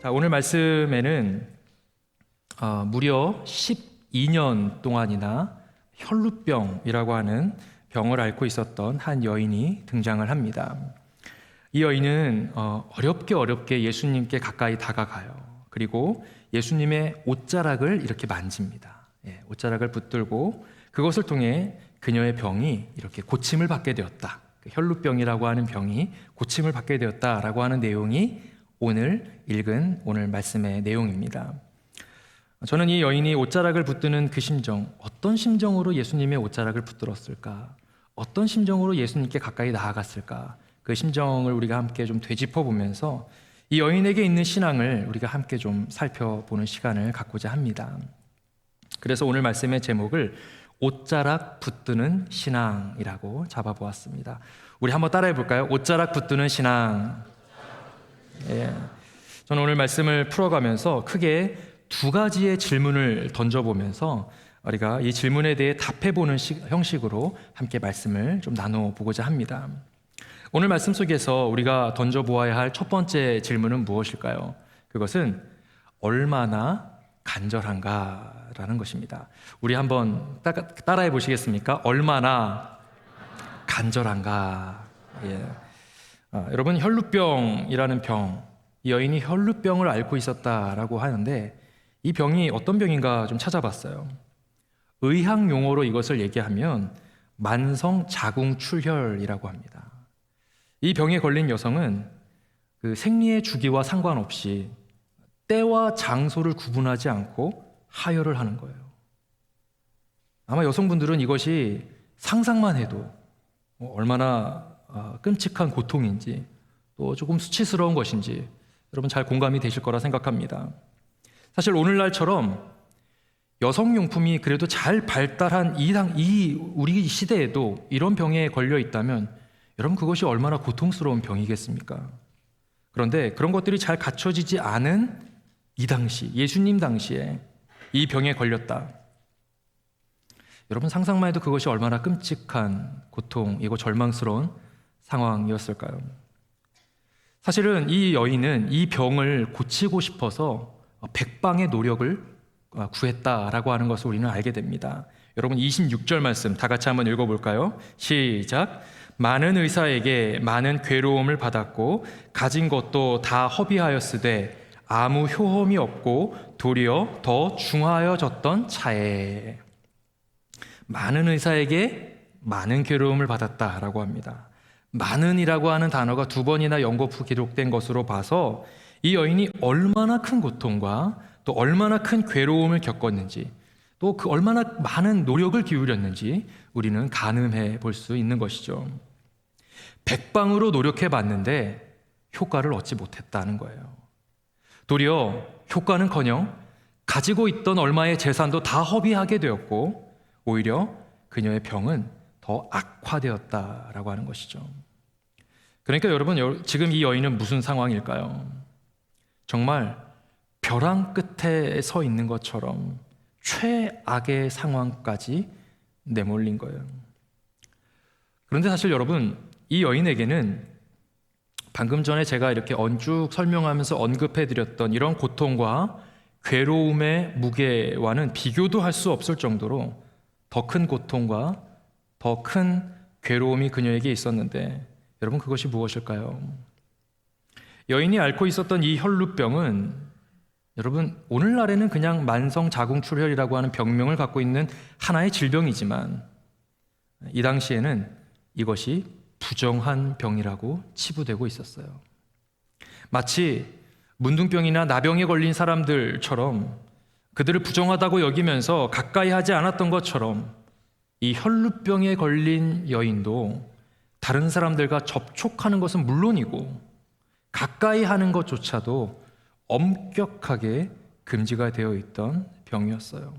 자, 오늘 말씀에는 무려 12년 동안이나 혈루병이라고 하는 병을 앓고 있었던 한 여인이 등장을 합니다. 이 여인은 어렵게 예수님께 가까이 다가가요. 그리고 예수님의 옷자락을 이렇게 만집니다. 옷자락을 붙들고 그것을 통해 그녀의 병이 이렇게 고침을 받게 되었다. 혈루병이라고 하는 병이 고침을 받게 되었다라고 하는 내용이 오늘 읽은 오늘 말씀의 내용입니다. 저는 이 여인이 옷자락을 붙드는 그 심정, 어떤 심정으로 예수님의 옷자락을 붙들었을까? 어떤 심정으로 예수님께 가까이 나아갔을까? 그 심정을 우리가 함께 좀 되짚어 보면서 이 여인에게 있는 신앙을 우리가 함께 좀 살펴보는 시간을 갖고자 합니다. 그래서 오늘 말씀의 제목을 옷자락 붙드는 신앙이라고 잡아보았습니다. 우리 한번 따라해 볼까요? 옷자락 붙드는 신앙. 저는 오늘 말씀을 풀어가면서 크게 두 가지의 질문을 던져보면서 우리가 이 질문에 대해 답해보는 형식으로 함께 말씀을 좀 나눠보고자 합니다. 오늘 말씀 속에서 우리가 던져보아야 할 첫 번째 질문은 무엇일까요? 그것은 얼마나 간절한가라는 것입니다. 우리 한번 따라해 보시겠습니까? 얼마나 간절한가. 여러분, 혈루병이라는 병, 이 여인이 혈루병을 앓고 있었다라고 하는데 이 병이 어떤 병인가 좀 찾아봤어요. 의학 용어로 이것을 얘기하면 만성 자궁출혈이라고 합니다. 이 병에 걸린 여성은 그 생리의 주기와 상관없이 때와 장소를 구분하지 않고 하혈을 하는 거예요. 아마 여성분들은 이것이 상상만 해도 얼마나 끔찍한 고통인지 또 조금 수치스러운 것인지 여러분 잘 공감이 되실 거라 생각합니다. 사실 오늘날처럼 여성용품이 그래도 잘 발달한 우리 시대에도 이런 병에 걸려 있다면 여러분 그것이 얼마나 고통스러운 병이겠습니까? 그런데 그런 것들이 잘 갖춰지지 않은 이 당시, 예수님 당시에 이 병에 걸렸다. 여러분 상상만 해도 그것이 얼마나 끔찍한 고통이고 절망스러운 상황이었을까요? 사실은 이 여인은 이 병을 고치고 싶어서 백방의 노력을 구했다라고 하는 것을 우리는 알게 됩니다. 여러분 26절 말씀 다 같이 한번 읽어볼까요? 시작. 많은 의사에게 많은 괴로움을 받았고 가진 것도 다 허비하였으되 아무 효험이 없고 도리어 더 중하여졌던 차에. 많은 의사에게 많은 괴로움을 받았다라고 합니다. 많은이라고 하는 단어가 두 번이나 연거푸 기록된 것으로 봐서 이 여인이 얼마나 큰 고통과 또 얼마나 큰 괴로움을 겪었는지 또 그 얼마나 많은 노력을 기울였는지 우리는 가늠해 볼 수 있는 것이죠. 백방으로 노력해 봤는데 효과를 얻지 못했다는 거예요. 도리어 효과는커녕 가지고 있던 얼마의 재산도 다 허비하게 되었고 오히려 그녀의 병은 더 악화되었다라고 하는 것이죠. 그러니까 여러분 지금 이 여인은 무슨 상황일까요? 정말 벼랑 끝에 서 있는 것처럼 최악의 상황까지 내몰린 거예요. 그런데 사실 여러분 이 여인에게는 방금 전에 제가 이렇게 쭉 설명하면서 언급해드렸던 이런 고통과 괴로움의 무게와는 비교도 할 수 없을 정도로 더 큰 고통과 더 큰 괴로움이 그녀에게 있었는데 여러분 그것이 무엇일까요? 여인이 앓고 있었던 이 혈루병은 여러분 오늘날에는 그냥 만성 자궁출혈이라고 하는 병명을 갖고 있는 하나의 질병이지만 이 당시에는 이것이 부정한 병이라고 치부되고 있었어요. 마치 문둥병이나 나병에 걸린 사람들처럼 그들을 부정하다고 여기면서 가까이 하지 않았던 것처럼 이 혈루병에 걸린 여인도 다른 사람들과 접촉하는 것은 물론이고 가까이 하는 것조차도 엄격하게 금지가 되어 있던 병이었어요.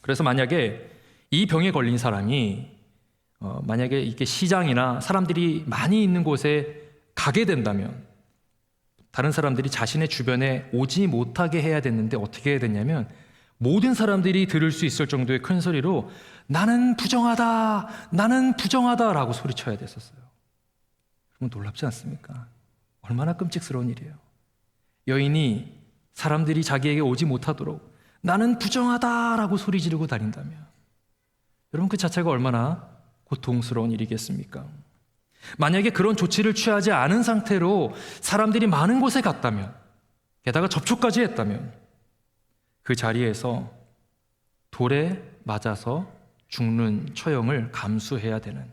그래서 만약에 이 병에 걸린 사람이 만약에 이렇게 시장이나 사람들이 많이 있는 곳에 가게 된다면 다른 사람들이 자신의 주변에 오지 못하게 해야 됐는데 어떻게 해야 됐냐면 모든 사람들이 들을 수 있을 정도의 큰 소리로 나는 부정하다, 나는 부정하다 라고 소리쳐야 됐었어요. 그럼 놀랍지 않습니까? 얼마나 끔찍스러운 일이에요. 여인이 사람들이 자기에게 오지 못하도록 나는 부정하다라고 소리 지르고 다닌다면 여러분 그 자체가 얼마나 고통스러운 일이겠습니까? 만약에 그런 조치를 취하지 않은 상태로 사람들이 많은 곳에 갔다면, 게다가 접촉까지 했다면 그 자리에서 돌에 맞아서 죽는 처형을 감수해야 되는,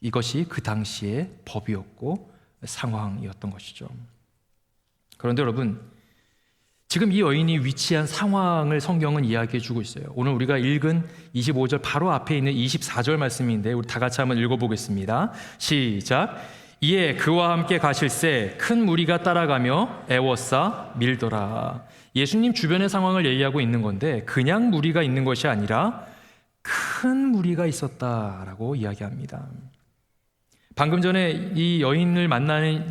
이것이 그 당시의 법이었고 상황이었던 것이죠. 그런데 여러분, 지금 이 여인이 위치한 상황을 성경은 이야기해 주고 있어요. 오늘 우리가 읽은 25절 바로 앞에 있는 24절 말씀인데 우리 다 같이 한번 읽어보겠습니다. 시작. 이에 그와 함께 가실새 큰 무리가 따라가며 애워싸 밀더라. 예수님 주변의 상황을 얘기하고 있는 건데 그냥 무리가 있는 것이 아니라 큰 무리가 있었다라고 이야기합니다. 방금 전에 이 여인을 만나는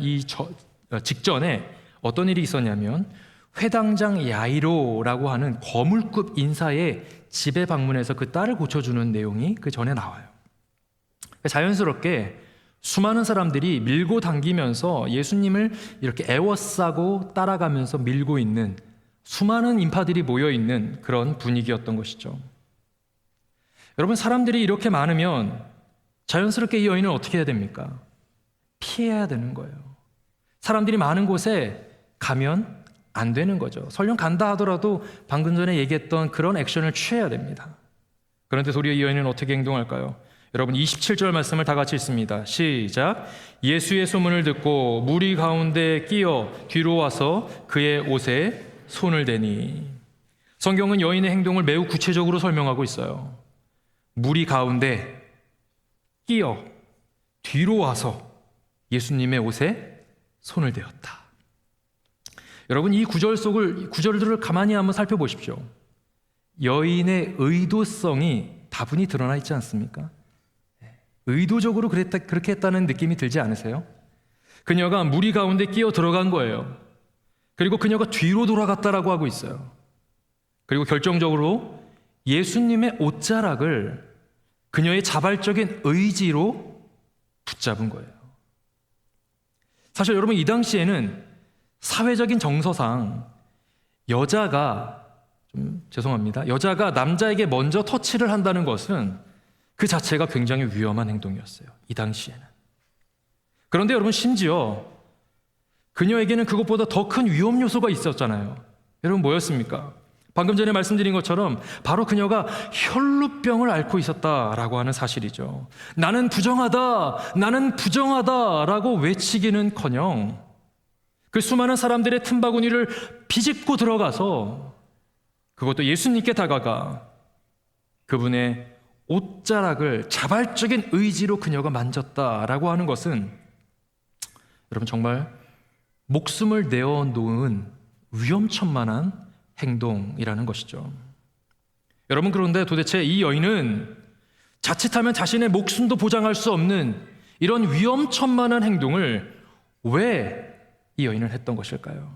직전에 어떤 일이 있었냐면 회당장 야이로라고 하는 거물급 인사의 집에 방문해서 그 딸을 고쳐주는 내용이 그 전에 나와요. 자연스럽게 수많은 사람들이 밀고 당기면서 예수님을 이렇게 애워싸고 따라가면서 밀고 있는 수많은 인파들이 모여있는 그런 분위기였던 것이죠. 여러분, 사람들이 이렇게 많으면 자연스럽게 이 여인은 어떻게 해야 됩니까? 피해야 되는 거예요. 사람들이 많은 곳에 가면 안 되는 거죠. 설령 간다 하더라도 방금 전에 얘기했던 그런 액션을 취해야 됩니다. 그런데 도리어 이 여인은 어떻게 행동할까요? 여러분 27절 말씀을 다 같이 읽습니다. 시작. 예수의 소문을 듣고 무리 가운데 끼어 뒤로 와서 그의 옷에 손을 대니. 성경은 여인의 행동을 매우 구체적으로 설명하고 있어요. 무리 가운데 끼어 뒤로 와서 예수님의 옷에 손을 대었다. 여러분 이 구절들을 가만히 한번 살펴보십시오. 여인의 의도성이 다분히 드러나 있지 않습니까? 의도적으로 그렇게 했다는 느낌이 들지 않으세요? 그녀가 무리 가운데 끼어 들어간 거예요. 그리고 그녀가 뒤로 돌아갔다라고 하고 있어요. 그리고 결정적으로 예수님의 옷자락을 그녀의 자발적인 의지로 붙잡은 거예요. 사실 여러분 이 당시에는 사회적인 정서상 여자가 남자에게 먼저 터치를 한다는 것은 그 자체가 굉장히 위험한 행동이었어요. 이 당시에는. 그런데 여러분 심지어 그녀에게는 그것보다 더 큰 위험 요소가 있었잖아요. 여러분 뭐였습니까? 방금 전에 말씀드린 것처럼 바로 그녀가 혈루병을 앓고 있었다라고 하는 사실이죠. 나는 부정하다라고 외치기는커녕 그 수많은 사람들의 틈바구니를 비집고 들어가서 그것도 예수님께 다가가 그분의 옷자락을 자발적인 의지로 그녀가 만졌다라고 하는 것은 여러분 정말 목숨을 내어놓은 위험천만한 행동이라는 것이죠. 여러분 그런데 도대체 이 여인은 자칫하면 자신의 목숨도 보장할 수 없는 이런 위험천만한 행동을 왜 이 여인을 했던 것일까요?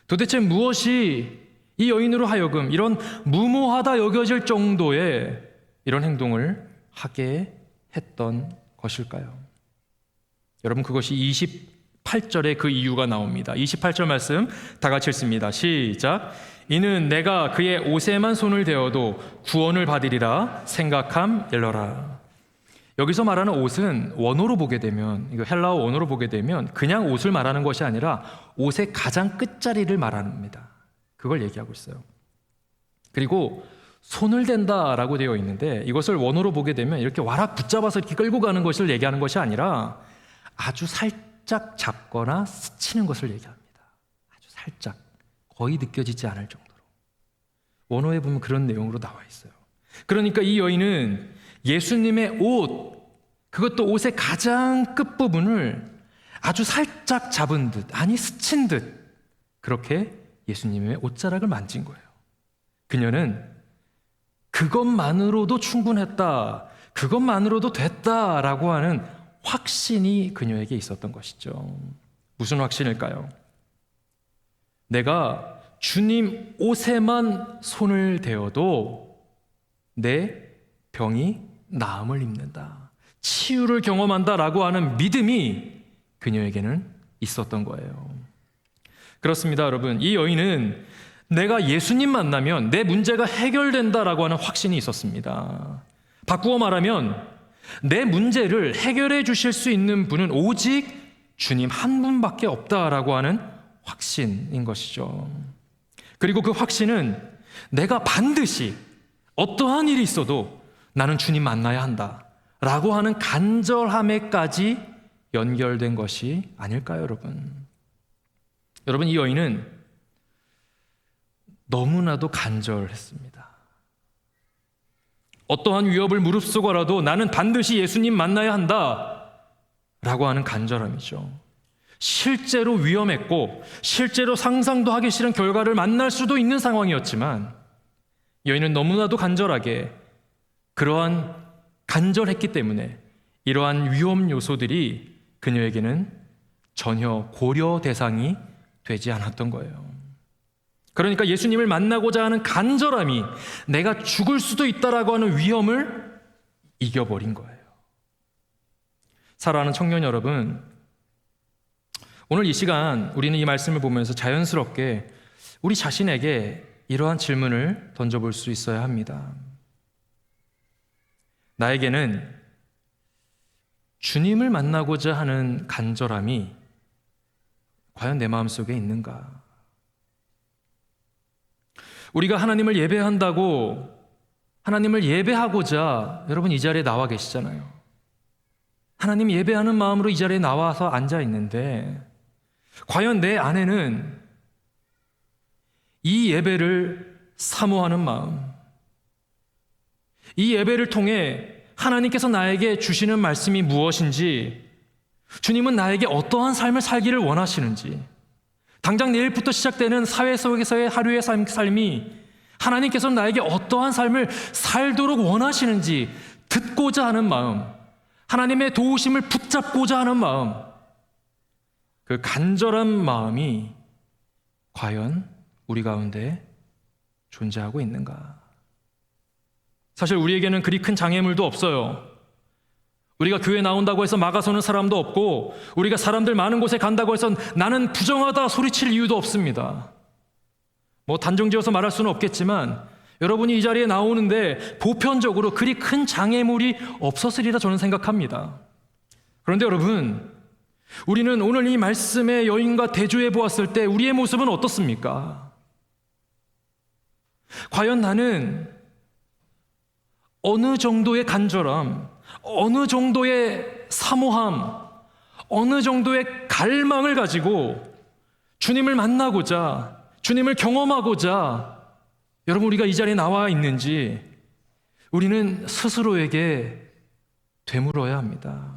도대체 무엇이 이 여인으로 하여금 이런 무모하다 여겨질 정도의 이런 행동을 하게 했던 것일까요? 여러분 그것이 28절에 그 이유가 나옵니다. 28절 말씀 다 같이 읽습니다. 시작. 이는 내가 그의 옷에만 손을 대어도 구원을 받으리라 생각함일러라. 여기서 말하는 옷은 원어로 보게 되면, 이거 헬라어 원어로 보게 되면 그냥 옷을 말하는 것이 아니라 옷의 가장 끝자리를 말합니다. 그걸 얘기하고 있어요. 그리고 손을 댄다라고 되어 있는데 이것을 원어로 보게 되면 이렇게 와락 붙잡아서 이렇게 끌고 가는 것을 얘기하는 것이 아니라 아주 살짝 잡거나 스치는 것을 얘기합니다. 아주 살짝, 거의 느껴지지 않을 정도로. 원어에 보면 그런 내용으로 나와 있어요. 그러니까 이 여인은 예수님의 옷, 그것도 옷의 가장 끝부분을 아주 살짝 잡은 듯, 아니 스친 듯 그렇게 예수님의 옷자락을 만진 거예요. 그녀는 그것만으로도 충분했다, 그것만으로도 됐다라고 하는 확신이 그녀에게 있었던 것이죠. 무슨 확신일까요? 내가 주님 옷에만 손을 대어도 내 병이 나음을 입는다, 치유를 경험한다라고 하는 믿음이 그녀에게는 있었던 거예요. 그렇습니다, 여러분. 이 여인은 내가 예수님 만나면 내 문제가 해결된다라고 하는 확신이 있었습니다. 바꾸어 말하면 내 문제를 해결해 주실 수 있는 분은 오직 주님 한 분밖에 없다라고 하는 확신인 것이죠. 그리고 그 확신은 내가 반드시 어떠한 일이 있어도 나는 주님 만나야 한다라고 하는 간절함에까지 연결된 것이 아닐까요, 여러분? 여러분, 이 여인은 너무나도 간절했습니다. 어떠한 위협을 무릅쓰고라도 나는 반드시 예수님 만나야 한다 라고 하는 간절함이죠. 실제로 위험했고 실제로 상상도 하기 싫은 결과를 만날 수도 있는 상황이었지만 여인은 너무나도 간절하게 그러한 간절했기 때문에 이러한 위험 요소들이 그녀에게는 전혀 고려 대상이 되지 않았던 거예요. 그러니까 예수님을 만나고자 하는 간절함이 내가 죽을 수도 있다라고 하는 위험을 이겨버린 거예요. 사랑하는 청년 여러분, 오늘 이 시간 우리는 이 말씀을 보면서 자연스럽게 우리 자신에게 이러한 질문을 던져볼 수 있어야 합니다. 나에게는 주님을 만나고자 하는 간절함이 과연 내 마음속에 있는가? 우리가 하나님을 예배한다고 하나님을 예배하고자 여러분 이 자리에 나와 계시잖아요. 하나님 예배하는 마음으로 이 자리에 나와서 앉아 있는데 과연 내 안에는 이 예배를 사모하는 마음, 이 예배를 통해 하나님께서 나에게 주시는 말씀이 무엇인지, 주님은 나에게 어떠한 삶을 살기를 원하시는지, 당장 내일부터 시작되는 사회 속에서의 하루의 삶이 하나님께서 나에게 어떠한 삶을 살도록 원하시는지 듣고자 하는 마음, 하나님의 도우심을 붙잡고자 하는 마음, 그 간절한 마음이 과연 우리 가운데 존재하고 있는가? 사실 우리에게는 그리 큰 장애물도 없어요. 우리가 교회 나온다고 해서 막아서는 사람도 없고, 우리가 사람들 많은 곳에 간다고 해서 나는 부정하다 소리칠 이유도 없습니다. 뭐 단정지어서 말할 수는 없겠지만 여러분이 이 자리에 나오는데 보편적으로 그리 큰 장애물이 없었으리라 저는 생각합니다. 그런데 여러분, 우리는 오늘 이 말씀의 여인과 대조해 보았을 때 우리의 모습은 어떻습니까? 과연 나는 어느 정도의 간절함, 어느 정도의 사모함, 어느 정도의 갈망을 가지고 주님을 만나고자, 주님을 경험하고자 여러분 우리가 이 자리에 나와 있는지 우리는 스스로에게 되물어야 합니다.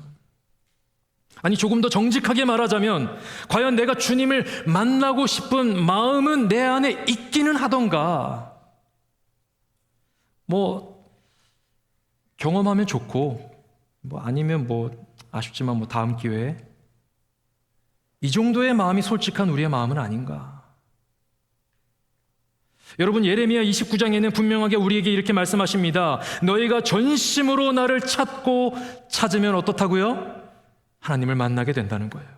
아니, 조금 더 정직하게 말하자면 과연 내가 주님을 만나고 싶은 마음은 내 안에 있기는 하던가? 뭐 경험하면 좋고, 뭐 아니면 뭐 아쉽지만 뭐 다음 기회에, 이 정도의 마음이 솔직한 우리의 마음은 아닌가? 여러분, 예레미야 29장에는 분명하게 우리에게 이렇게 말씀하십니다. 너희가 전심으로 나를 찾고 찾으면 어떻다고요? 하나님을 만나게 된다는 거예요.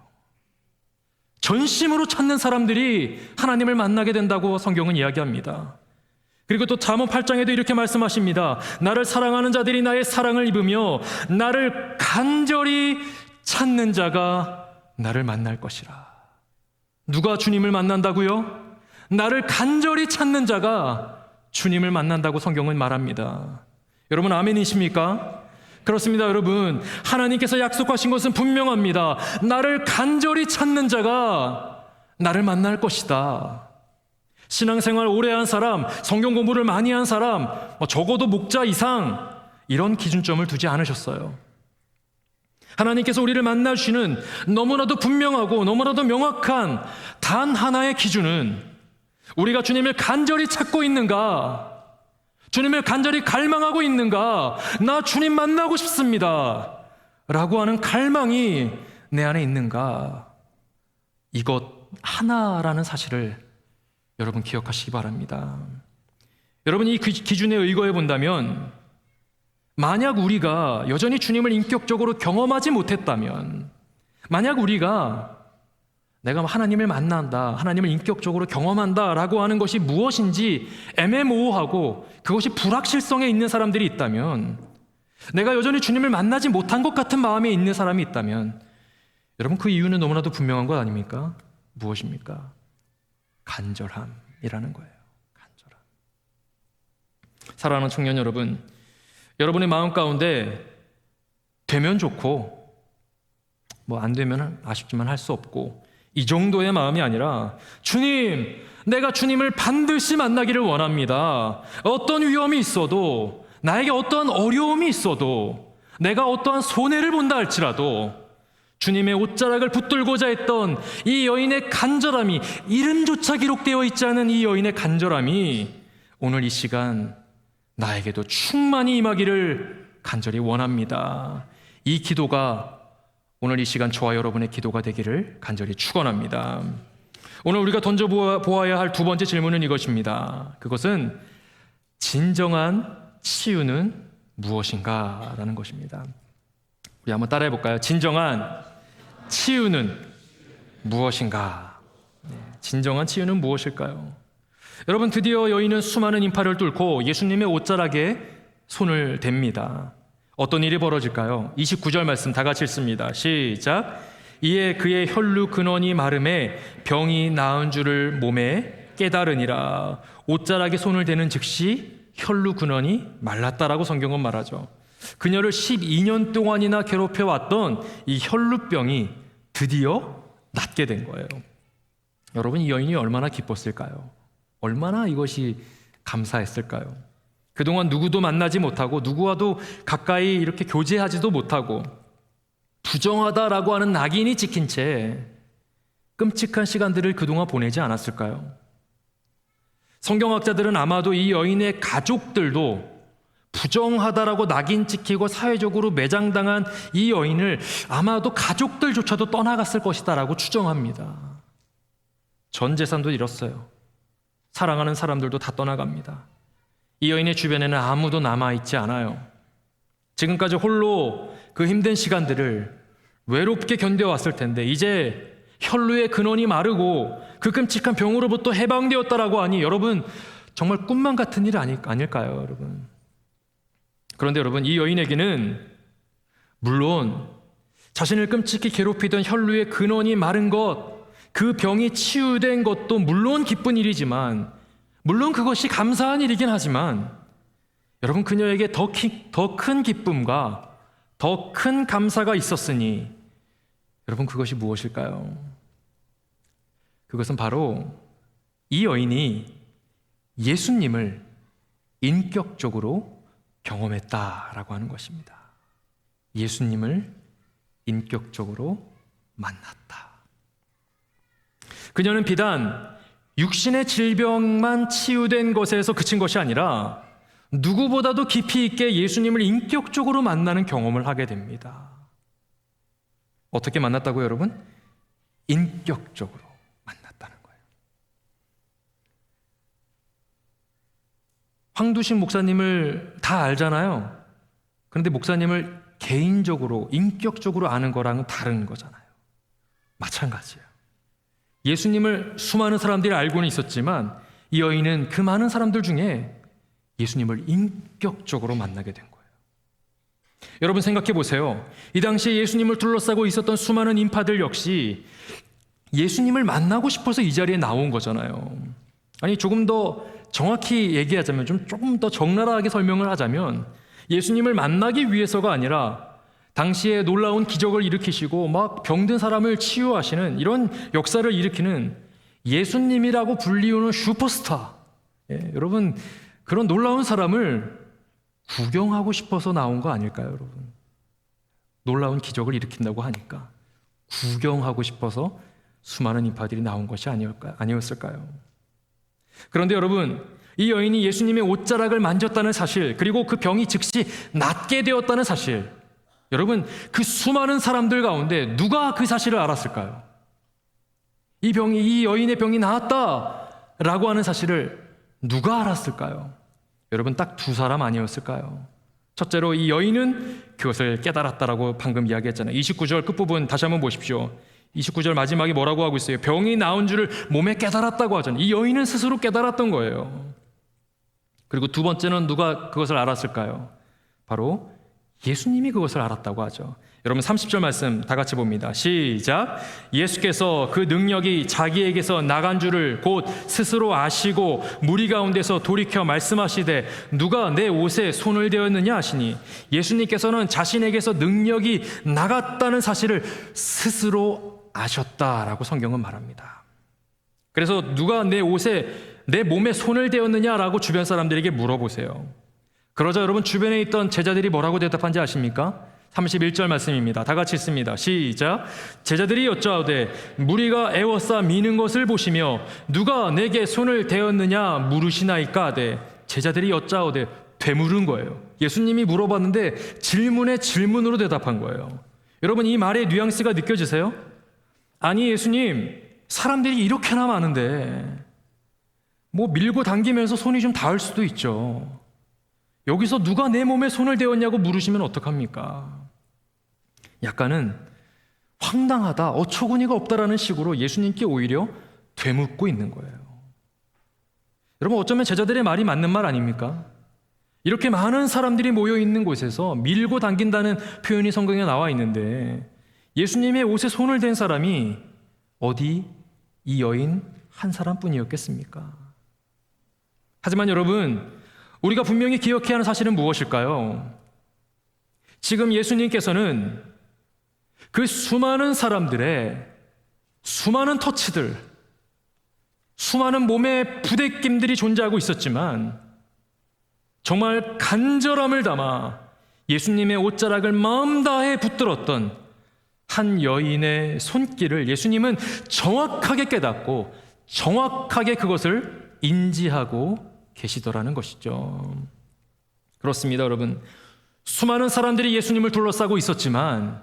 전심으로 찾는 사람들이 하나님을 만나게 된다고 성경은 이야기합니다. 그리고 또 잠언 8장에도 이렇게 말씀하십니다. 나를 사랑하는 자들이 나의 사랑을 입으며 나를 간절히 찾는 자가 나를 만날 것이라. 누가 주님을 만난다고요? 나를 간절히 찾는 자가 주님을 만난다고 성경은 말합니다. 여러분, 아멘이십니까? 그렇습니다, 여러분. 하나님께서 약속하신 것은 분명합니다. 나를 간절히 찾는 자가 나를 만날 것이다. 신앙생활 오래 한 사람, 성경 공부를 많이 한 사람, 적어도 목자 이상, 이런 기준점을 두지 않으셨어요. 하나님께서 우리를 만나주시는 너무나도 분명하고 너무나도 명확한 단 하나의 기준은 우리가 주님을 간절히 찾고 있는가, 주님을 간절히 갈망하고 있는가, 나 주님 만나고 싶습니다 라고 하는 갈망이 내 안에 있는가, 이것 하나라는 사실을 여러분 기억하시기 바랍니다. 여러분, 이 기준에 의거해 본다면, 만약 우리가 여전히 주님을 인격적으로 경험하지 못했다면, 만약 우리가 내가 하나님을 만난다, 하나님을 인격적으로 경험한다라고 하는 것이 무엇인지 애매모호하고 그것이 불확실성에 있는 사람들이 있다면, 내가 여전히 주님을 만나지 못한 것 같은 마음에 있는 사람이 있다면, 여러분 그 이유는 너무나도 분명한 것 아닙니까? 무엇입니까? 간절함이라는 거예요. 간절함. 사랑하는 청년 여러분, 여러분의 마음 가운데 되면 좋고 뭐 안 되면 아쉽지만 할 수 없고 이 정도의 마음이 아니라, 주님, 내가 주님을 반드시 만나기를 원합니다. 어떤 위험이 있어도, 나에게 어떠한 어려움이 있어도, 내가 어떠한 손해를 본다 할지라도 주님의 옷자락을 붙들고자 했던 이 여인의 간절함이, 이름조차 기록되어 있지 않은 이 여인의 간절함이 오늘 이 시간 나에게도 충만히 임하기를 간절히 원합니다. 이 기도가 오늘 이 시간 저와 여러분의 기도가 되기를 간절히 축원합니다. 오늘 우리가 던져보아야 할 두 번째 질문은 이것입니다. 그것은 진정한 치유는 무엇인가? 라는 것입니다. 우리 한번 따라해 볼까요? 진정한 치유는 무엇인가? 진정한 치유는 무엇일까요? 여러분, 드디어 여인은 수많은 인파를 뚫고 예수님의 옷자락에 손을 댑니다. 어떤 일이 벌어질까요? 29절 말씀 다 같이 읽습니다. 시작. 이에 그의 혈루 근원이 마름에 병이 나은 줄을 몸에 깨달으니라. 옷자락에 손을 대는 즉시 혈루 근원이 말랐다라고 성경은 말하죠. 그녀를 12년 동안이나 괴롭혀왔던 이 혈루병이 드디어 낫게 된 거예요. 여러분, 이 여인이 얼마나 기뻤을까요? 얼마나 이것이 감사했을까요? 그동안 누구도 만나지 못하고 누구와도 가까이 이렇게 교제하지도 못하고 부정하다라고 하는 낙인이 찍힌 채 끔찍한 시간들을 그동안 보내지 않았을까요? 성경학자들은 아마도 이 여인의 가족들도 부정하다라고 낙인 찍히고 사회적으로 매장당한 이 여인을 아마도 가족들조차도 떠나갔을 것이다라고 추정합니다. 전 재산도 잃었어요. 사랑하는 사람들도 다 떠나갑니다. 이 여인의 주변에는 아무도 남아있지 않아요. 지금까지 홀로 그 힘든 시간들을 외롭게 견뎌왔을 텐데, 이제 혈루의 근원이 마르고 그 끔찍한 병으로부터 해방되었다라고 하니 여러분, 정말 꿈만 같은 일 아닐까요, 여러분? 그런데 여러분, 이 여인에게는 물론 자신을 끔찍히 괴롭히던 혈루의 근원이 마른 것, 그 병이 치유된 것도 물론 기쁜 일이지만, 물론 그것이 감사한 일이긴 하지만, 여러분, 그녀에게 더 큰 기쁨과 더 큰 감사가 있었으니, 여러분, 그것이 무엇일까요? 그것은 바로 이 여인이 예수님을 인격적으로 경험했다라고 하는 것입니다. 예수님을 인격적으로 만났다. 그녀는 비단 육신의 질병만 치유된 것에서 그친 것이 아니라 누구보다도 깊이 있게 예수님을 인격적으로 만나는 경험을 하게 됩니다. 어떻게 만났다고요, 여러분? 인격적으로 만났다는 거예요. 황두신 목사님을 다 알잖아요. 그런데 목사님을 개인적으로, 인격적으로 아는 거랑은 다른 거잖아요. 마찬가지예요. 예수님을 수많은 사람들이 알고는 있었지만 이 여인은 그 많은 사람들 중에 예수님을 인격적으로 만나게 된 거예요. 여러분, 생각해 보세요. 이 당시에 예수님을 둘러싸고 있었던 수많은 인파들 역시 예수님을 만나고 싶어서 이 자리에 나온 거잖아요. 아니, 조금 더 정확히 얘기하자면, 조금 더 적나라하게 설명을 하자면, 예수님을 만나기 위해서가 아니라 당시에 놀라운 기적을 일으키시고 막 병든 사람을 치유하시는 이런 역사를 일으키는 예수님이라고 불리우는 슈퍼스타, 여러분, 그런 놀라운 사람을 구경하고 싶어서 나온 거 아닐까요, 여러분? 놀라운 기적을 일으킨다고 하니까 구경하고 싶어서 수많은 인파들이 나온 것이 아니었을까요? 그런데 여러분, 이 여인이 예수님의 옷자락을 만졌다는 사실, 그리고 그 병이 즉시 낫게 되었다는 사실, 여러분, 그 수많은 사람들 가운데 누가 그 사실을 알았을까요? 이 여인의 병이 나았다라고 하는 사실을 누가 알았을까요? 여러분, 딱 두 사람 아니었을까요? 첫째로 이 여인은 그것을 깨달았다라고 방금 이야기했잖아요. 29절 끝부분 다시 한번 보십시오. 29절 마지막에 뭐라고 하고 있어요? 병이 나은 줄을 몸에 깨달았다고 하잖아요. 이 여인은 스스로 깨달았던 거예요. 그리고 두 번째는 누가 그것을 알았을까요? 바로 예수님이 그것을 알았다고 하죠. 여러분 30절 말씀 다 같이 봅니다. 시작. 예수께서 그 능력이 자기에게서 나간 줄을 곧 스스로 아시고 무리 가운데서 돌이켜 말씀하시되 누가 내 옷에 손을 대었느냐 하시니, 예수님께서는 자신에게서 능력이 나갔다는 사실을 스스로 아셨다라고 성경은 말합니다. 그래서 누가 내 몸에 손을 대었느냐라고 주변 사람들에게 물어보세요. 그러자 여러분 주변에 있던 제자들이 뭐라고 대답한지 아십니까? 31절 말씀입니다. 다 같이 읽습니다. 시작. 제자들이 여짜오되 무리가 애워싸 미는 것을 보시며 누가 내게 손을 대었느냐 물으시나이까 하되, 제자들이 여짜오되 되물은 거예요. 예수님이 물어봤는데 질문에 질문으로 대답한 거예요. 여러분 이 말의 뉘앙스가 느껴지세요? 아니 예수님, 사람들이 이렇게나 많은데 뭐 밀고 당기면서 손이 좀 닿을 수도 있죠. 여기서 누가 내 몸에 손을 대었냐고 물으시면 어떡합니까? 약간은 황당하다, 어처구니가 없다라는 식으로 예수님께 오히려 되묻고 있는 거예요. 여러분 어쩌면 제자들의 말이 맞는 말 아닙니까? 이렇게 많은 사람들이 모여 있는 곳에서 밀고 당긴다는 표현이 성경에 나와 있는데 예수님의 옷에 손을 댄 사람이 어디 이 여인 한 사람뿐이었겠습니까? 하지만 여러분, 우리가 분명히 기억해야 하는 사실은 무엇일까요? 지금 예수님께서는 그 수많은 사람들의 수많은 터치들, 수많은 몸의 부대낌들이 존재하고 있었지만 정말 간절함을 담아 예수님의 옷자락을 마음 다해 붙들었던 한 여인의 손길을 예수님은 정확하게 깨닫고 정확하게 그것을 인지하고 계시더라는 것이죠. 그렇습니다, 여러분. 수많은 사람들이 예수님을 둘러싸고 있었지만,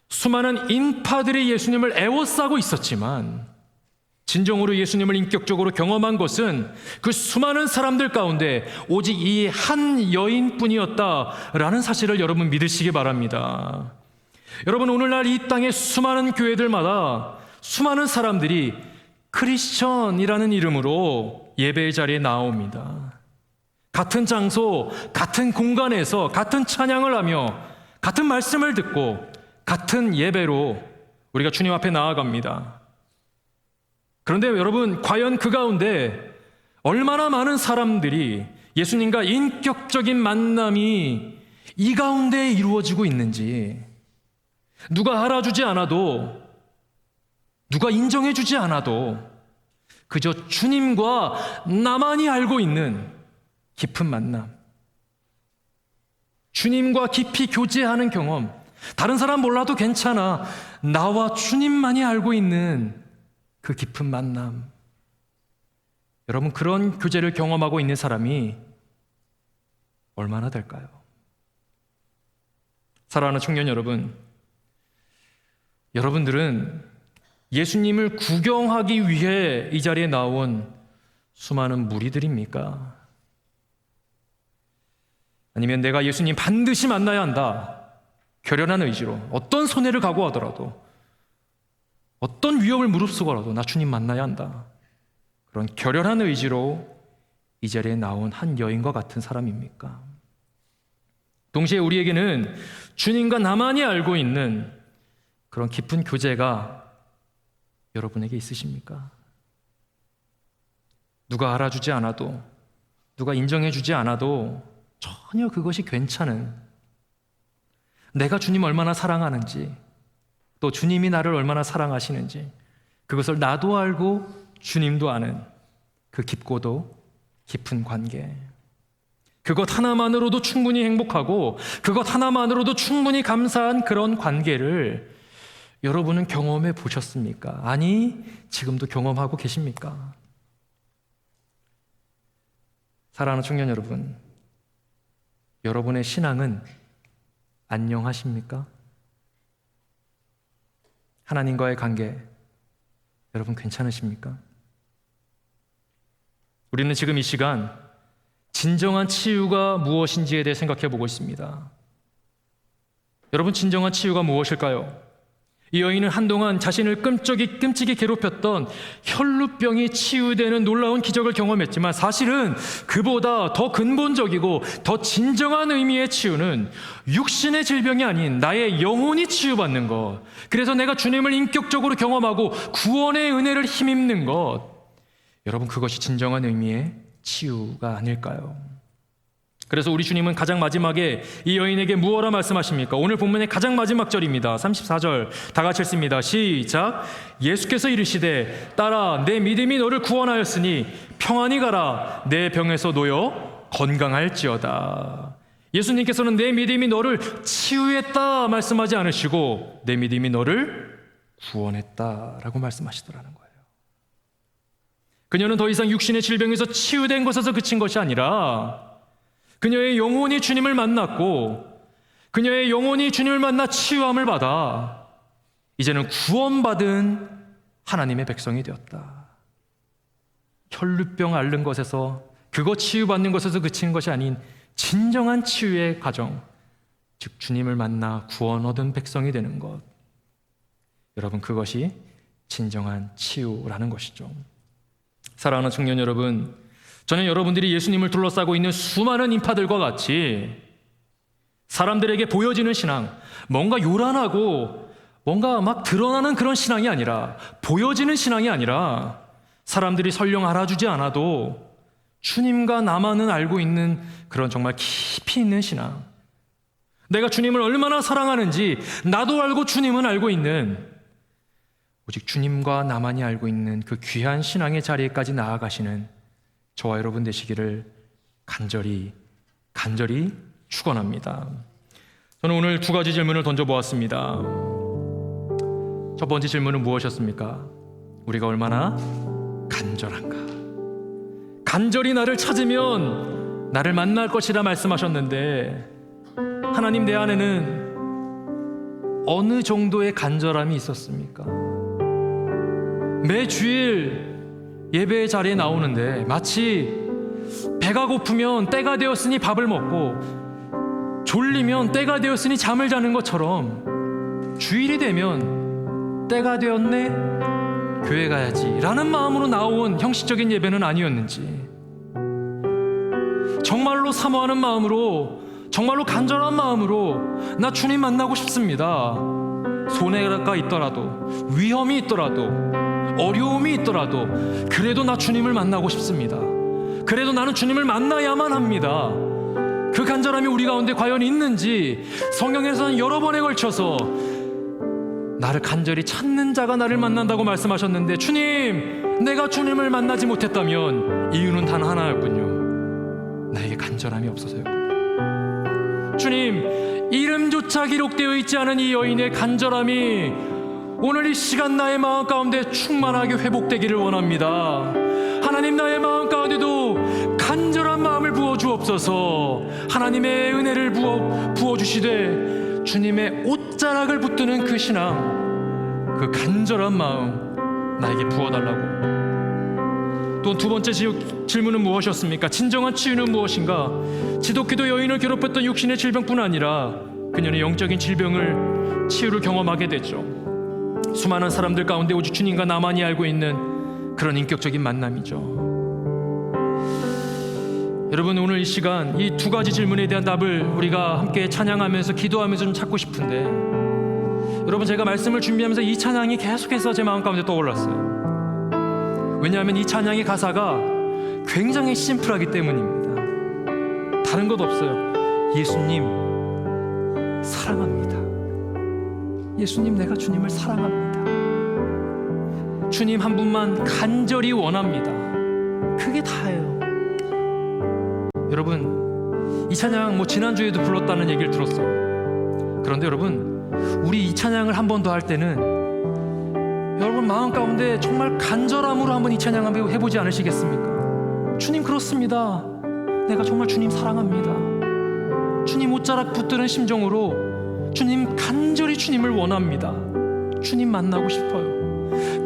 수많은 인파들이 예수님을 애워싸고 있었지만, 진정으로 예수님을 인격적으로 경험한 것은 그 수많은 사람들 가운데 오직 이 한 여인뿐이었다라는 사실을 여러분 믿으시기 바랍니다. 여러분 오늘날 이 땅의 수많은 교회들마다 수많은 사람들이 크리스천이라는 이름으로 예배의 자리에 나옵니다. 같은 장소, 같은 공간에서 같은 찬양을 하며 같은 말씀을 듣고 같은 예배로 우리가 주님 앞에 나아갑니다. 그런데 여러분, 과연 그 가운데 얼마나 많은 사람들이 예수님과 인격적인 만남이 이 가운데 이루어지고 있는지, 누가 알아주지 않아도, 누가 인정해주지 않아도 그저 주님과 나만이 알고 있는 깊은 만남, 주님과 깊이 교제하는 경험, 다른 사람 몰라도 괜찮아, 나와 주님만이 알고 있는 그 깊은 만남. 여러분, 그런 교제를 경험하고 있는 사람이 얼마나 될까요? 사랑하는 청년 여러분, 여러분들은 예수님을 구경하기 위해 이 자리에 나온 수많은 무리들입니까? 아니면 내가 예수님 반드시 만나야 한다, 결연한 의지로 어떤 손해를 각오하더라도 어떤 위협을 무릅쓰고라도 나 주님 만나야 한다, 그런 결연한 의지로 이 자리에 나온 한 여인과 같은 사람입니까? 동시에 우리에게는 주님과 나만이 알고 있는 그런 깊은 교제가 여러분에게 있으십니까? 누가 알아주지 않아도, 누가 인정해주지 않아도 전혀 그것이 괜찮은, 내가 주님 얼마나 사랑하는지, 또 주님이 나를 얼마나 사랑하시는지 그것을 나도 알고 주님도 아는 그 깊고도 깊은 관계, 그것 하나만으로도 충분히 행복하고 그것 하나만으로도 충분히 감사한 그런 관계를 여러분은 경험해 보셨습니까? 아니, 지금도 경험하고 계십니까? 사랑하는 청년 여러분, 여러분의 신앙은 안녕하십니까? 하나님과의 관계, 여러분 괜찮으십니까? 우리는 지금 이 시간 진정한 치유가 무엇인지에 대해 생각해 보고 있습니다. 여러분, 진정한 치유가 무엇일까요? 이 여인은 한동안 자신을 끔찍이 괴롭혔던 혈루병이 치유되는 놀라운 기적을 경험했지만, 사실은 그보다 더 근본적이고 더 진정한 의미의 치유는 육신의 질병이 아닌 나의 영혼이 치유받는 것, 그래서 내가 주님을 인격적으로 경험하고 구원의 은혜를 힘입는 것, 여러분, 그것이 진정한 의미의 치유가 아닐까요? 그래서 우리 주님은 가장 마지막에 이 여인에게 무엇라 말씀하십니까? 오늘 본문의 가장 마지막 절입니다. 34절 다 같이 읽습니다. 시작. 예수께서 이르시되 딸아, 내 믿음이 너를 구원하였으니 평안히 가라. 내 병에서 놓여 건강할지어다. 예수님께서는 내 믿음이 너를 치유했다 말씀하지 않으시고 내 믿음이 너를 구원했다라고 말씀하시더라는 거예요. 그녀는 더 이상 육신의 질병에서 치유된 것에서 그친 것이 아니라 그녀의 영혼이 주님을 만났고 그녀의 영혼이 주님을 만나 치유함을 받아 이제는 구원받은 하나님의 백성이 되었다. 혈루병 앓는 것에서, 그거 치유받는 것에서 그친 것이 아닌 진정한 치유의 과정, 즉 주님을 만나 구원 얻은 백성이 되는 것, 여러분, 그것이 진정한 치유라는 것이죠. 사랑하는 청년 여러분, 저는 여러분들이 예수님을 둘러싸고 있는 수많은 인파들과 같이 사람들에게 보여지는 신앙, 뭔가 요란하고 뭔가 막 드러나는 그런 신앙이 아니라, 보여지는 신앙이 아니라, 사람들이 설령 알아주지 않아도 주님과 나만은 알고 있는 그런 정말 깊이 있는 신앙, 내가 주님을 얼마나 사랑하는지 나도 알고 주님은 알고 있는, 오직 주님과 나만이 알고 있는 그 귀한 신앙의 자리에까지 나아가시는 저와 여러분 되시기를 간절히 축원합니다. 저는 오늘 두 가지 질문을 던져보았습니다. 첫 번째 질문은 무엇이었습니까? 우리가 얼마나 간절한가? 간절히 나를 찾으면 나를 만날 것이라 말씀하셨는데, 하나님, 내 안에는 어느 정도의 간절함이 있었습니까? 매 주일 예배의 자리에 나오는데 마치 배가 고프면 때가 되었으니 밥을 먹고 졸리면 때가 되었으니 잠을 자는 것처럼 주일이 되면 때가 되었네, 교회 가야지 라는 마음으로 나온 형식적인 예배는 아니었는지, 정말로 사모하는 마음으로, 정말로 간절한 마음으로 나 주님 만나고 싶습니다. 손해가 있더라도, 위험이 있더라도, 어려움이 있더라도 그래도 나 주님을 만나고 싶습니다. 그래도 나는 주님을 만나야만 합니다. 그 간절함이 우리 가운데 과연 있는지 성경에서는 여러 번에 걸쳐서 나를 간절히 찾는 자가 나를 만난다고 말씀하셨는데, 주님, 내가 주님을 만나지 못했다면 이유는 단 하나였군요. 나에게 간절함이 없어서였군요. 주님, 이름조차 기록되어 있지 않은 이 여인의 간절함이 오늘 이 시간 나의 마음 가운데 충만하게 회복되기를 원합니다. 하나님, 나의 마음 가운데도 간절한 마음을 부어주옵소서. 하나님의 은혜를 부어주시되 주님의 옷자락을 붙드는 그 신앙, 그 간절한 마음 나에게 부어달라고. 또 두 번째 질문은 무엇이었습니까? 진정한 치유는 무엇인가? 지독히도 여인을 괴롭혔던 육신의 질병뿐 아니라 그녀는 영적인 질병을, 치유를 경험하게 됐죠. 수많은 사람들 가운데 오직 주님과 나만이 알고 있는 그런 인격적인 만남이죠. 여러분, 오늘 이 시간 이 두 가지 질문에 대한 답을 우리가 함께 찬양하면서 기도하면서 좀 찾고 싶은데, 여러분, 제가 말씀을 준비하면서 이 찬양이 계속해서 제 마음 가운데 떠올랐어요. 왜냐하면 이 찬양의 가사가 굉장히 심플하기 때문입니다. 다른 것 없어요. 예수님 사랑합니다. 예수님, 내가 주님을 사랑합니다. 주님 한 분만 간절히 원합니다. 그게 다예요. 여러분, 이 찬양 지난주에도 불렀다는 얘기를 들었어요. 그런데 여러분, 우리 이 찬양을 한 번 더 할 때는 여러분 마음 가운데 정말 간절함으로 한번 이 찬양 한번 해보지 않으시겠습니까? 주님, 그렇습니다. 내가 정말 주님 사랑합니다. 주님 옷자락 붙드는 심정으로 주님, 간절히 주님을 원합니다. 주님 만나고 싶어요.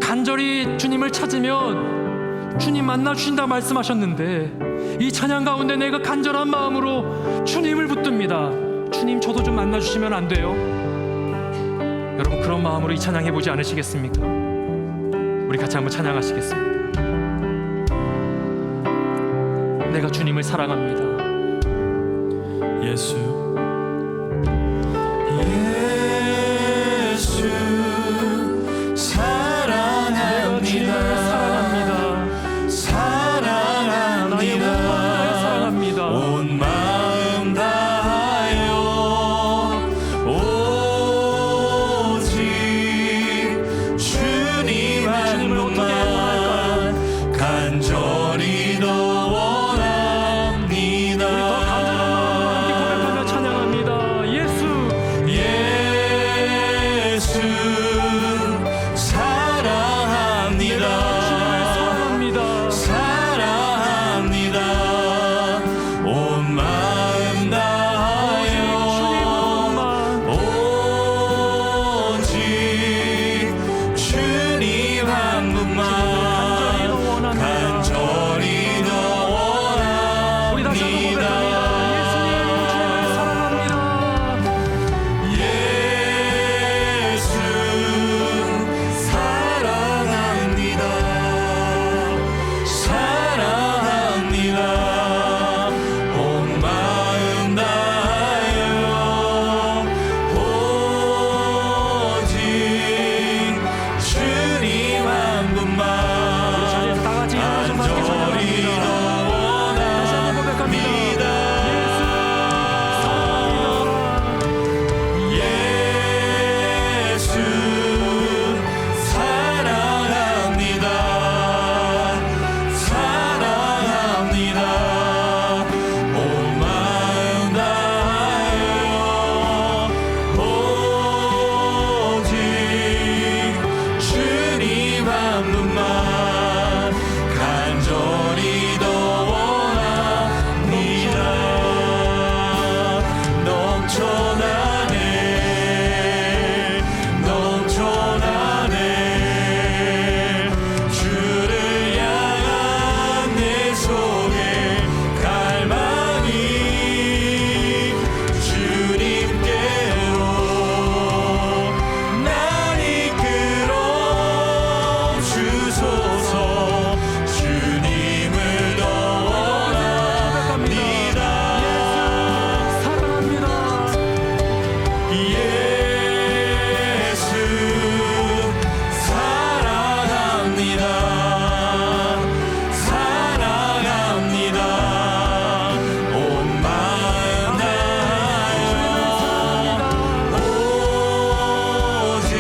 간절히 주님을 찾으면 주님 만나주신다 말씀하셨는데, 이 찬양 가운데 내가 간절한 마음으로 주님을 붙듭니다. 주님, 저도 좀 만나주시면 안 돼요? 여러분 그런 마음으로 이 찬양 해보지 않으시겠습니까? 우리 같이 한번 찬양하시겠습니다. 내가 주님을 사랑합니다. 예수 사랑합니다. 사랑합니다. 사랑합니다. 온 마음 다하여 오직 주님 한 분만 간절히 더 원합니다. 우리 더 간절한 마음으로 함께 고백하며 찬양합니다. 예수 사랑합니다. 사랑합니다. 온 마음 다하여 오직 주님 한 분만 간절히 더 우리 다시 한번 원합니다. 고백합니다. 예수님 주님을 사랑합니다. 예수 사랑합니다. 사랑합니다. 온 마음 다하여 오직 주님 한 분만 우리 자리에서 다 같이 일어나서 함께 간절히 찬양합니다. 더 다시 한번 고백합니다. 예수 사랑합니다. 사랑합니다. 온 마음 다하여 오직 주님 한 분만 간절히 더 원합니다. 넘쳐나네 넘쳐나네 주를 향한 내 속에 갈망이 주님께로 날 이끌어 주소서. 주님을 더 원합니다. 사랑합니다. 예수 사랑합니다. 사랑합니다. 온 마음 다하여 오직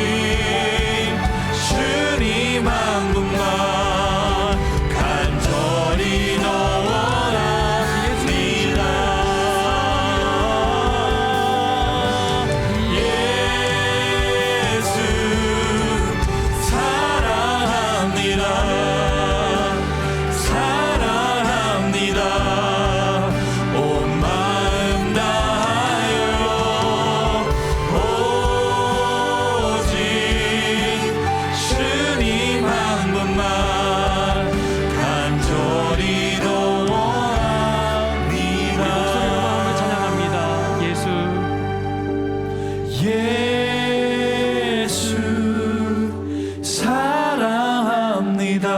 주님 한 분만 간절히 더 원합니다. 예수 사랑합니다. 사랑합니다. 온 마음 다하여 오직 주님 한 분만 간절히 더 원합니다. 마음을 찬양합니다. 예수 예수 사랑합니다.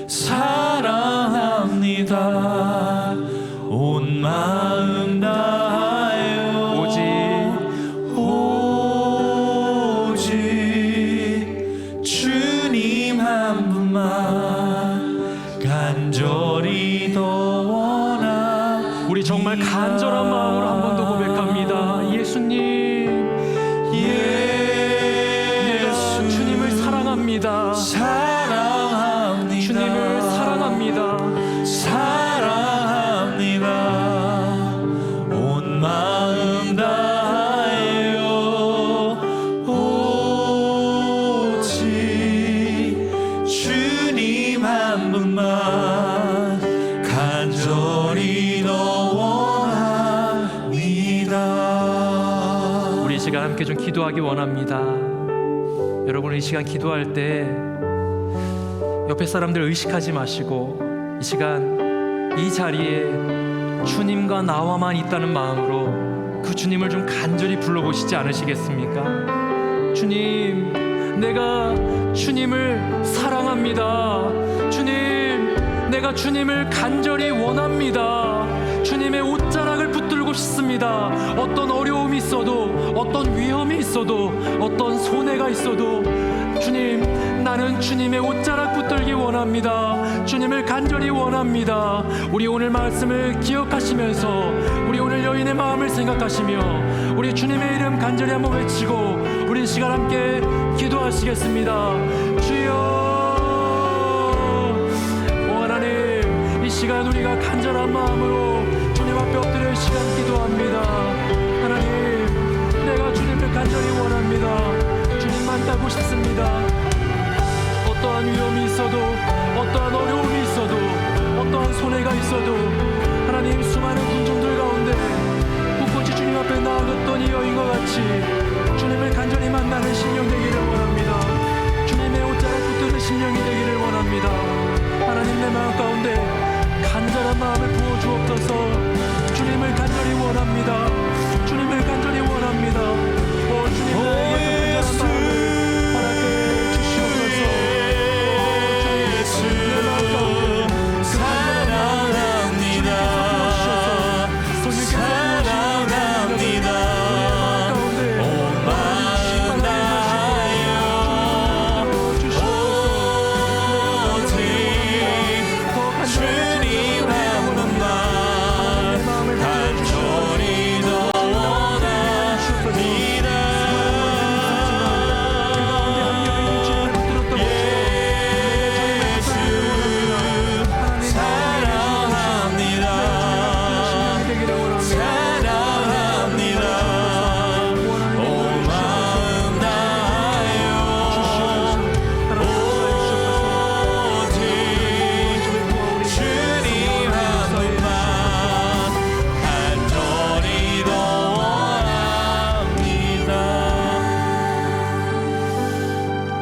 사랑합니다. 온 마음 다하여 오직 주님 한 분만 간절히 더 원합니다. 우리 정말 간절한 마음으로 한 번 더 고백합니다. 예수님 내가 주님을 사랑합니다. 사랑합니다. 주님을 사랑합니다. 사랑합니다. 온 마음 다하여 오직 주님 한 분만 간절히 더 원합니다. 우리 이 시간 함께 좀 기도하기 원합니다. 여러분 이 시간 기도할 때 옆에 사람들 의식하지 마시고 이 시간 이 자리에 주님과 나와만 있다는 마음으로 그 주님을 좀 간절히 불러보시지 않으시겠습니까? 주님, 내가 주님을 사랑합니다. 주님, 내가 주님을 간절히 원합니다. 주님의 옷자락을 붙들고 싶습니다. 어떤 어려움이 있어도, 어떤 위험이 있어도, 어떤 손해가 있어도 주님, 나는 주님의 옷자락 붙들기 원합니다. 주님을 간절히 원합니다. 우리 오늘 말씀을 기억하시면서 우리 오늘 여인의 마음을 생각하시며 우리 주님의 이름 간절히 한번 외치고 우리 이 시간 함께 기도하시겠습니다. 주여, 이 시간 우리가 간절한 마음으로 주님 앞에 엎드려 시간 기도합니다. 하나님, 내가 주님을 간절히 원합니다. 주님 만나고 싶습니다. 어떠한 위험이 있어도, 어떠한 어려움이 있어도, 어떠한 손해가 있어도 하나님, 수많은 군중들 가운데 꿋꿋이 주님 앞에 나아갔던 이 여인과 같이 주님을 간절히 만나는 심령 되기를 원합니다. 주님의 옷자락 붙드는 심령이 되기를 원합니다. 하나님, 내 마음 가운데 간절한 마음을 부어주옵소서. 주님을 간절히 원합니다. 주님을 간절히 원합니다. 오 주님, 나에게 그 간절한 마음을 허락해 주시옵소서. 오 주님, 내 마음 가운데 그 간절한 마음을 주님께서 부어주셔서 손님께서 부어주시옵소서.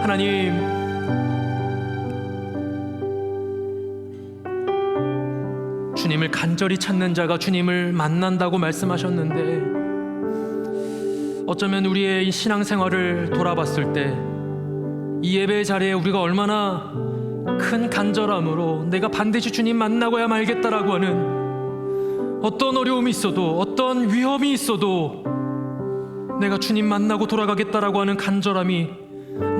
하나님, 주님을 간절히 찾는 자가 주님을 만난다고 말씀하셨는데 어쩌면 우리의 이 신앙생활을 돌아봤을 때 이 예배의 자리에 우리가 얼마나 큰 간절함으로 내가 반드시 주님 만나고야 말겠다라고 하는 어떤 어려움이 있어도 어떤 위험이 있어도 내가 주님 만나고 돌아가겠다라고 하는 간절함이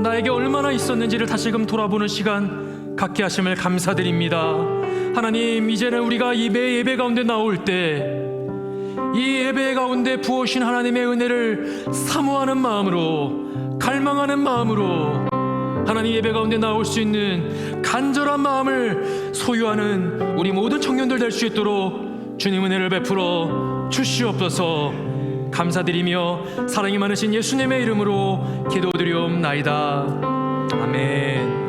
나에게 얼마나 있었는지를 다시금 돌아보는 시간 갖게 하심을 감사드립니다. 하나님, 이제는 우리가 이 매 예배 가운데 나올 때 이 예배 가운데 부어신 하나님의 은혜를 사모하는 마음으로, 갈망하는 마음으로 하나님 예배 가운데 나올 수 있는 간절한 마음을 소유하는 우리 모든 청년들 될 수 있도록 주님 은혜를 베풀어 주시옵소서. 감사드리며 사랑이 많으신 예수님의 이름으로 기도드리옵나이다. 아멘.